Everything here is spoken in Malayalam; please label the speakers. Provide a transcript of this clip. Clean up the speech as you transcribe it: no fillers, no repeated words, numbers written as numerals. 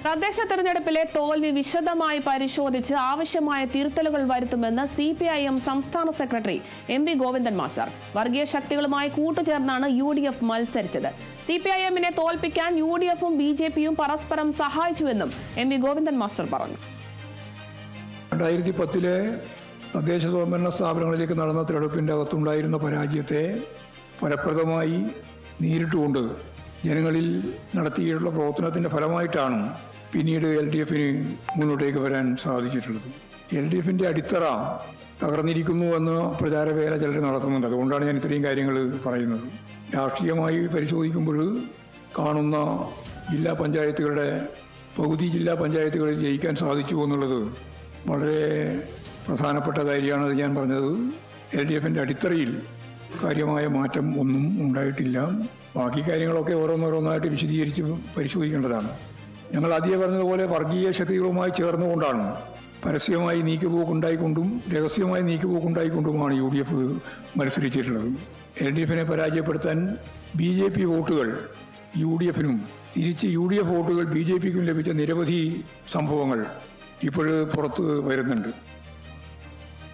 Speaker 1: തദ്ദേശ തെരഞ്ഞെടുപ്പിലെ തോൽവി വിശദമായി പരിശോധിച്ച് ആവശ്യമായ തിരുത്തലുകൾ വരുത്തുമെന്ന് CPIM സംസ്ഥാന സെക്രട്ടറി MV ഗോവിന്ദൻ മാസ്റ്റർ. വർഗീയ ശക്തികളുമായി കൂട്ടുചേർന്നാണ് UDF മത്സരിച്ചത്. CPIMനെ തോൽപ്പിക്കാൻ UDFും BJPയും പരസ്പരം സഹായിച്ചുവെന്നും MV ഗോവിന്ദൻ മാസ്റ്റർ പറഞ്ഞു.
Speaker 2: 2010 തദ്ദേശ സ്വയംഭരണ സ്ഥാപനങ്ങളിലേക്ക് നടന്ന തെരഞ്ഞെടുപ്പിൻ്റെ അകത്തുണ്ടായിരുന്ന പരാജയത്തെ ഫലപ്രദമായി നേരിട്ടുകൊണ്ട് ജനങ്ങളിൽ നടത്തിയിട്ടുള്ള പ്രവർത്തനത്തിൻ്റെ ഫലമായിട്ടാണ് പിന്നീട് LDFന് മുന്നോട്ടേക്ക് വരാൻ സാധിച്ചിട്ടുള്ളത്. LDFിൻ്റെ അടിത്തറ തകർന്നിരിക്കുന്നുവെന്ന് പ്രചാരവേല ചിലർ നടത്തുന്നുണ്ട്. അതുകൊണ്ടാണ് ഞാൻ ഇത്രയും കാര്യങ്ങൾ പറയുന്നത്. രാഷ്ട്രീയമായി പരിശോധിക്കുമ്പോൾ കാണുന്ന ജില്ലാ പഞ്ചായത്തുകളുടെ പകുതി ജില്ലാ പഞ്ചായത്തുകളിൽ ജയിക്കാൻ സാധിച്ചു എന്നുള്ളത് വളരെ പ്രധാനപ്പെട്ട കാര്യമാണ്. അത് ഞാൻ പറഞ്ഞത് LDFിൻ്റെ അടിത്തറയിൽ കാര്യമായ മാറ്റം ഒന്നും ഉണ്ടായിട്ടില്ല. ബാക്കി കാര്യങ്ങളൊക്കെ ഓരോന്നോരോന്നായിട്ട് വിശദീകരിച്ച് പരിശോധിക്കേണ്ടതാണ്. ഞങ്ങൾ ആദ്യം പറഞ്ഞതുപോലെ വർഗീയ ശക്തികളുമായി ചേർന്നുകൊണ്ടാണ് പരസ്യമായി നീക്കുപോക്കുണ്ടായിക്കൊണ്ടും രഹസ്യമായി നീക്കുപോക്കുണ്ടായിക്കൊണ്ടുമാണ് UDF മത്സരിച്ചിട്ടുള്ളത്. LDFനെ പരാജയപ്പെടുത്താൻ BJP വോട്ടുകൾ UDFനും തിരിച്ച് UDF വോട്ടുകൾ BJPക്കും ലഭിച്ച നിരവധി സംഭവങ്ങൾ ഇപ്പോൾ പുറത്ത് വരുന്നുണ്ട്.